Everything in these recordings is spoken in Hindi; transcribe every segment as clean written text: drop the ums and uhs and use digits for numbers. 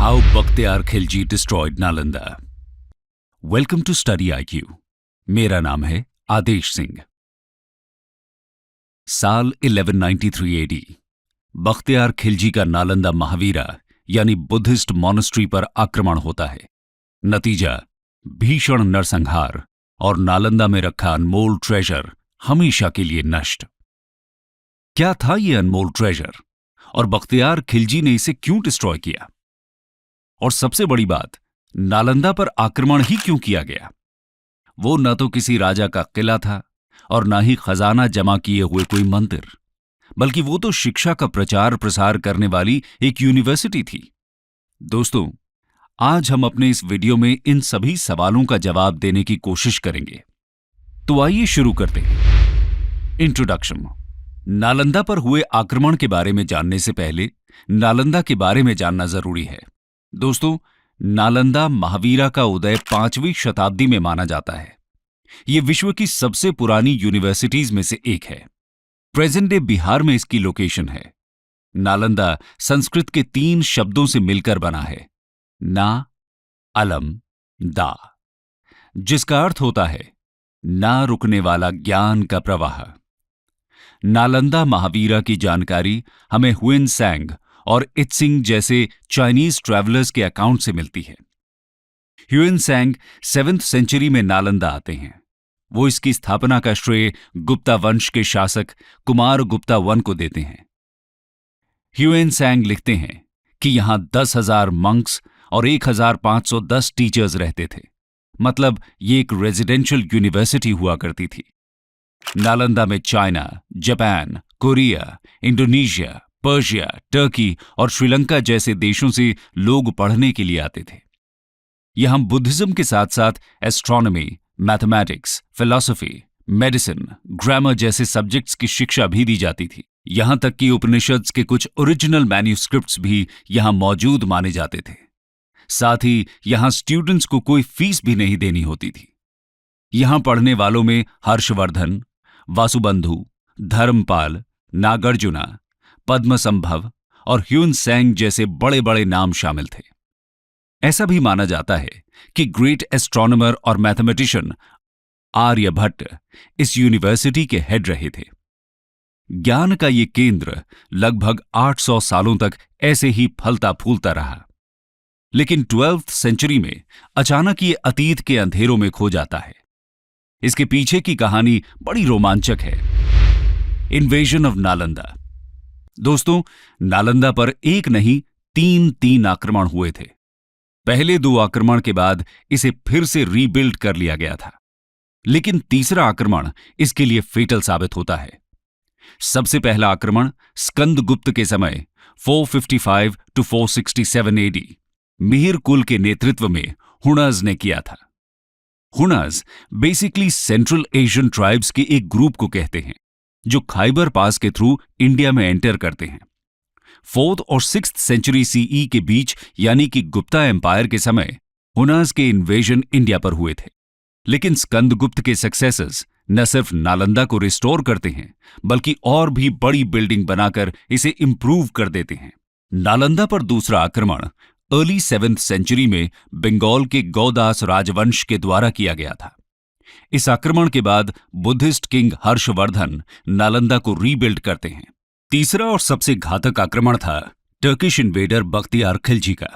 How Bakhtiar Khilji destroyed Nalanda. Welcome to Study IQ. मेरा नाम है आदेश सिंह। साल 1193 एडी बख्तियार खिलजी का नालंदा महावीरा यानी बुद्धिस्ट मॉनेस्ट्री पर आक्रमण होता है। नतीजा भीषण नरसंहार और नालंदा में रखा अनमोल ट्रेजर हमेशा के लिए नष्ट। क्या था यह अनमोल ट्रेजर और बख्तियार खिलजी ने इसे क्यों डिस्ट्रॉय किया? और सबसे बड़ी बात, नालंदा पर आक्रमण ही क्यों किया गया? वो न तो किसी राजा का किला था और न ही खजाना जमा किए हुए कोई मंदिर, बल्कि वो तो शिक्षा का प्रचार प्रसार करने वाली एक यूनिवर्सिटी थी। दोस्तों, आज हम अपने इस वीडियो में इन सभी सवालों का जवाब देने की कोशिश करेंगे। तो आइए शुरू करते हैं। इंट्रोडक्शन। नालंदा पर हुए आक्रमण के बारे में जानने से पहले नालंदा के बारे में जानना जरूरी है। दोस्तों, नालंदा महावीरा का उदय 5वीं शताब्दी में माना जाता है। यह विश्व की सबसे पुरानी यूनिवर्सिटीज में से एक है। प्रेजेंट डे बिहार में इसकी लोकेशन है। नालंदा संस्कृत के 3 शब्दों से मिलकर बना है, ना, अलम, दा, जिसका अर्थ होता है ना रुकने वाला ज्ञान का प्रवाह। नालंदा महावीरा की जानकारी हमें हुएन सैंग और इत्सिंग जैसे चाइनीज ट्रैवलर्स के अकाउंट से मिलती है। ह्यूएन सैंग 7th सेंचुरी में नालंदा आते हैं। वो इसकी स्थापना का श्रेय गुप्ता वंश के शासक कुमार गुप्ता वन को देते हैं। ह्यूएन सैंग लिखते हैं कि यहां 10,000 मंक्स और 1,510 टीचर्स रहते थे। मतलब ये एक रेजिडेंशियल यूनिवर्सिटी हुआ करती थी। नालंदा में China, Japan, Korea, Indonesia, Persia, Turkey और श्रीलंका जैसे देशों से लोग पढ़ने के लिए आते थे। यहां बुद्धिज्म के साथ साथ astronomy, mathematics, philosophy, medicine, grammar जैसे सब्जेक्ट्स की शिक्षा भी दी जाती थी। यहां तक कि उपनिषद्स के कुछ ओरिजिनल मैन्युस्क्रिप्ट्स भी यहां मौजूद माने जाते थे। साथ ही यहां स्टूडेंट्स को कोई फीस भी नहीं देनी होती थी। यहां पढ़ने वालों में हर्षवर्धन, वासुबंधु, धर्मपाल, नागार्जुना, पद्मसंभव और ह्यूएन सैंग जैसे बड़े बड़े नाम शामिल थे। ऐसा भी माना जाता है कि ग्रेट एस्ट्रोनॉमर और मैथमेटिशियन आर्यभट्ट इस यूनिवर्सिटी के हेड रहे थे। ज्ञान का ये केंद्र लगभग 800 सालों तक ऐसे ही फलता फूलता रहा। लेकिन 12th सेंचुरी में अचानक ये अतीत के अंधेरों में खो जाता है। इसके पीछे की कहानी बड़ी रोमांचक है। Invasion of Nalanda. दोस्तों, नालंदा पर एक नहीं 3 आक्रमण हुए थे। पहले 2 आक्रमण के बाद इसे फिर से रीबिल्ड कर लिया गया था, लेकिन तीसरा आक्रमण इसके लिए फेटल साबित होता है। सबसे पहला आक्रमण स्कंदगुप्त के समय 455 to 467 एडी मिहिर कुल के नेतृत्व में हुनर्स ने किया था। हुनर्स बेसिकली सेंट्रल एशियन ट्राइब्स के एक ग्रुप को कहते हैं जो खाइबर पास के थ्रू इंडिया में एंटर करते हैं। 4th और 6th सेंचुरी सीई के बीच यानी कि गुप्ता एम्पायर के समय हुनर्स के इन्वेजन इंडिया पर हुए थे। लेकिन स्कंदगुप्त के सक्सेसर्स न सिर्फ नालंदा को रिस्टोर करते हैं, बल्कि और भी बड़ी बिल्डिंग बनाकर इसे इंप्रूव कर देते हैं। नालंदा पर दूसरा आक्रमण अर्ली 7th सेंचुरी में बंगाल के गौदास राजवंश के द्वारा किया गया था। इस आक्रमण के बाद बुद्धिस्ट किंग हर्षवर्धन नालंदा को रीबिल्ड करते हैं। तीसरा और सबसे घातक आक्रमण था टर्किश इन्वेडर बख्तियार खिलजी का।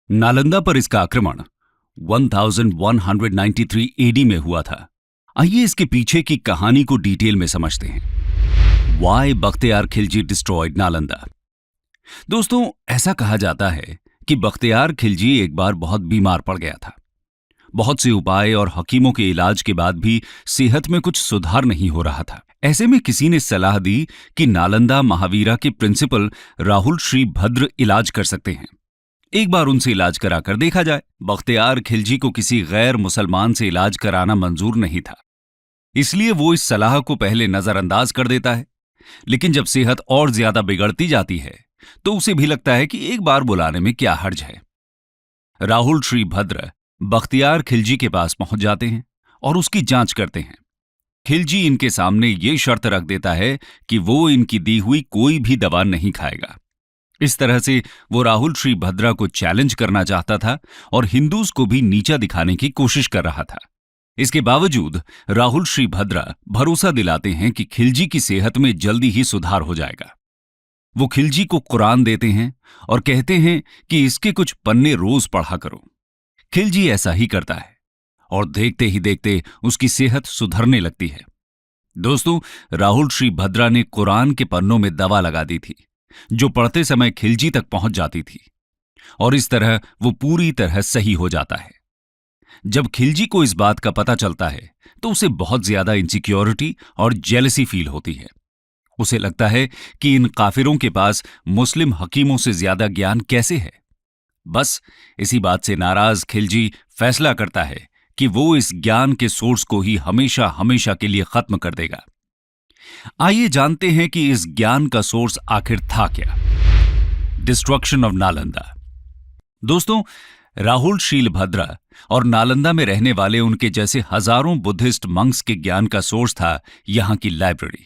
नालंदा पर इसका आक्रमण 1193 एडी में हुआ था। आइए इसके पीछे की कहानी को डिटेल में समझते हैं। Why Bakhtiyar Khilji destroyed Nalanda. दोस्तों, ऐसा कहा जाता है कि बख्तियार खिलजी एक बार बहुत बीमार पड़ गया था। बहुत से उपाय और हकीमों के इलाज के बाद भी सेहत में कुछ सुधार नहीं हो रहा था। ऐसे में किसी ने सलाह दी कि नालंदा महावीरा के प्रिंसिपल राहुल श्री भद्र इलाज कर सकते हैं। एक बार उनसे इलाज कराकर देखा जाए। बख्तियार खिलजी को किसी गैर मुसलमान से इलाज कराना मंजूर नहीं था, इसलिए वो इस सलाह को पहले नजरअंदाज कर देता है। लेकिन जब सेहत और ज्यादा बिगड़ती जाती है तो उसे भी लगता है कि एक बार बुलाने में क्या हर्ज है। राहुल श्री भद्र बख्तियार खिलजी के पास पहुंच जाते हैं और उसकी जांच करते हैं। खिलजी इनके सामने ये शर्त रख देता है कि वो इनकी दी हुई कोई भी दवा नहीं खाएगा। इस तरह से वो राहुल श्री भद्रा को चैलेंज करना चाहता था और हिंदूज को भी नीचा दिखाने की कोशिश कर रहा था। इसके बावजूद राहुल श्री भद्रा भरोसा दिलाते हैं कि खिलजी की सेहत में जल्दी ही सुधार हो जाएगा। वो खिलजी को कुरान देते हैं और कहते हैं कि इसके कुछ पन्ने रोज पढ़ा करो। खिलजी ऐसा ही करता है और देखते ही देखते उसकी सेहत सुधरने लगती है। दोस्तों, राहुल श्री भद्रा ने कुरान के पन्नों में दवा लगा दी थी, जो पढ़ते समय खिलजी तक पहुंच जाती थी और इस तरह वो पूरी तरह सही हो जाता है। जब खिलजी को इस बात का पता चलता है तो उसे बहुत ज्यादा इनसिक्योरिटी और जेलसी फील होती है। उसे लगता है कि इन काफिरों के पास मुस्लिम हकीमों से ज्यादा ज्ञान कैसे है। बस इसी बात से नाराज खिलजी फैसला करता है कि वो इस ज्ञान के सोर्स को ही हमेशा हमेशा के लिए खत्म कर देगा। आइए जानते हैं कि इस ज्ञान का सोर्स आखिर था क्या। Destruction of Nalanda. दोस्तों, राहुल शील भद्रा और नालंदा में रहने वाले उनके जैसे हजारों बुद्धिस्ट मंक्स के ज्ञान का सोर्स था यहां की लाइब्रेरी।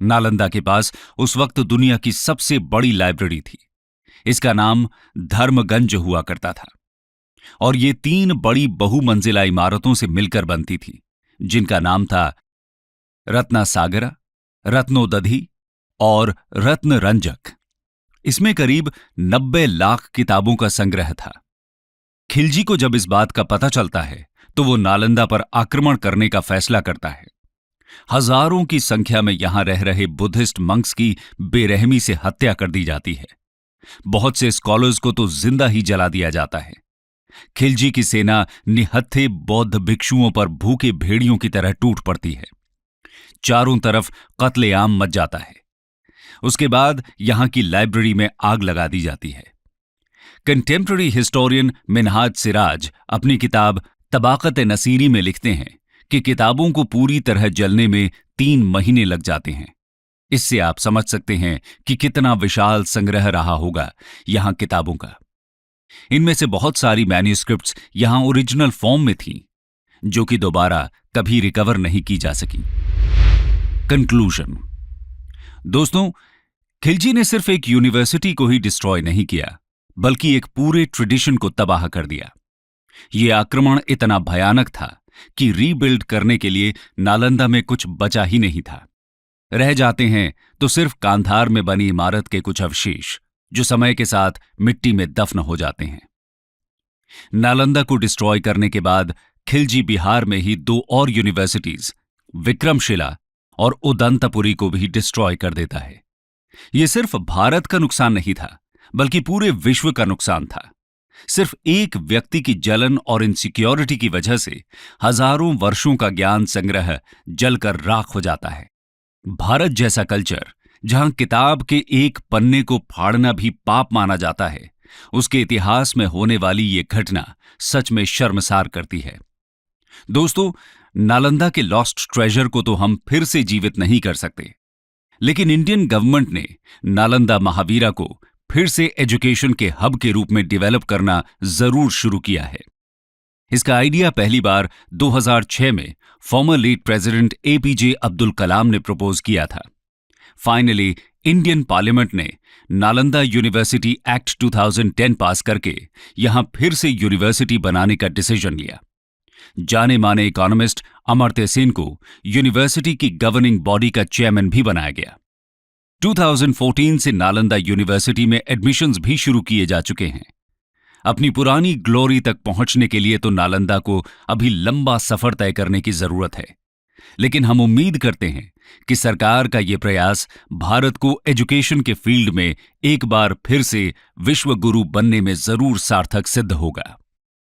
नालंदा के पास उस वक्त दुनिया की सबसे बड़ी लाइब्रेरी थी। इसका नाम धर्मगंज हुआ करता था और ये 3 बड़ी बहुमंजिला इमारतों से मिलकर बनती थी, जिनका नाम था रत्नासागरा, रत्नोदधि और रत्नरंजक। इसमें करीब 90 लाख किताबों का संग्रह था। खिलजी को जब इस बात का पता चलता है तो वो नालंदा पर आक्रमण करने का फैसला करता है। हजारों की संख्या में यहां रह रहे बुद्धिस्ट मंक्स की बेरहमी से हत्या कर दी जाती है। बहुत से स्कॉलर्स को तो जिंदा ही जला दिया जाता है। खिलजी की सेना निहत्थे बौद्ध भिक्षुओं पर भूखे भेड़ियों की तरह टूट पड़ती है। चारों तरफ कत्लेआम मच जाता है। उसके बाद यहां की लाइब्रेरी में आग लगा दी जाती है। कंटेम्पररी हिस्टोरियन मिनहाज सिराज अपनी किताब तबाकत नसीरी में लिखते हैं कि किताबों को पूरी तरह जलने में 3 महीने लग जाते हैं। इससे आप समझ सकते हैं कि कितना विशाल संग्रह रहा होगा यहां किताबों का। इनमें से बहुत सारी मैन्युस्क्रिप्ट्स यहां ओरिजिनल फॉर्म में थीं, जो कि दोबारा कभी रिकवर नहीं की जा सकी। कंक्लूजन। दोस्तों, खिलजी ने सिर्फ एक यूनिवर्सिटी को ही डिस्ट्रॉय नहीं किया, बल्कि एक पूरे ट्रेडिशन को तबाह कर दिया। यह आक्रमण इतना भयानक था कि रीबिल्ड करने के लिए नालंदा में कुछ बचा ही नहीं था। रह जाते हैं तो सिर्फ कांधार में बनी इमारत के कुछ अवशेष, जो समय के साथ मिट्टी में दफन हो जाते हैं। नालंदा को डिस्ट्रॉय करने के बाद खिलजी बिहार में ही 2 और यूनिवर्सिटीज, विक्रमशिला और उदंतपुरी को भी डिस्ट्रॉय कर देता है। यह सिर्फ भारत का नुकसान नहीं था, बल्कि पूरे विश्व का नुकसान था। सिर्फ एक व्यक्ति की जलन और इनसिक्योरिटी की वजह से हजारों वर्षों का ज्ञान संग्रह जलकर राख हो जाता है। भारत जैसा कल्चर, जहां किताब के एक पन्ने को फाड़ना भी पाप माना जाता है, उसके इतिहास में होने वाली ये घटना सच में शर्मसार करती है। दोस्तों, नालंदा के लॉस्ट ट्रेजर को तो हम फिर से जीवित नहीं कर सकते, लेकिन इंडियन गवर्नमेंट ने नालंदा महावीरा को फिर से एजुकेशन के हब के रूप में डेवलप करना जरूर शुरू किया है। इसका आइडिया पहली बार 2006 में former late president APJ Abdul Kalam ने प्रपोज किया था। फाइनली इंडियन पार्लियामेंट ने नालंदा यूनिवर्सिटी एक्ट 2010 पास करके यहां फिर से यूनिवर्सिटी बनाने का डिसीजन लिया। जाने माने इकोनॉमिस्ट अमर्त्य सेन को यूनिवर्सिटी की गवर्निंग बॉडी का चेयरमैन भी बनाया गया। 2014 से नालंदा यूनिवर्सिटी में एडमिशन्स भी शुरू किए जा चुके हैं। अपनी पुरानी ग्लोरी तक पहुंचने के लिए तो नालंदा को अभी लंबा सफर तय करने की जरूरत है, लेकिन हम उम्मीद करते हैं कि सरकार का यह प्रयास भारत को एजुकेशन के फील्ड में एक बार फिर से विश्व गुरु बनने में जरूर सार्थक सिद्ध होगा।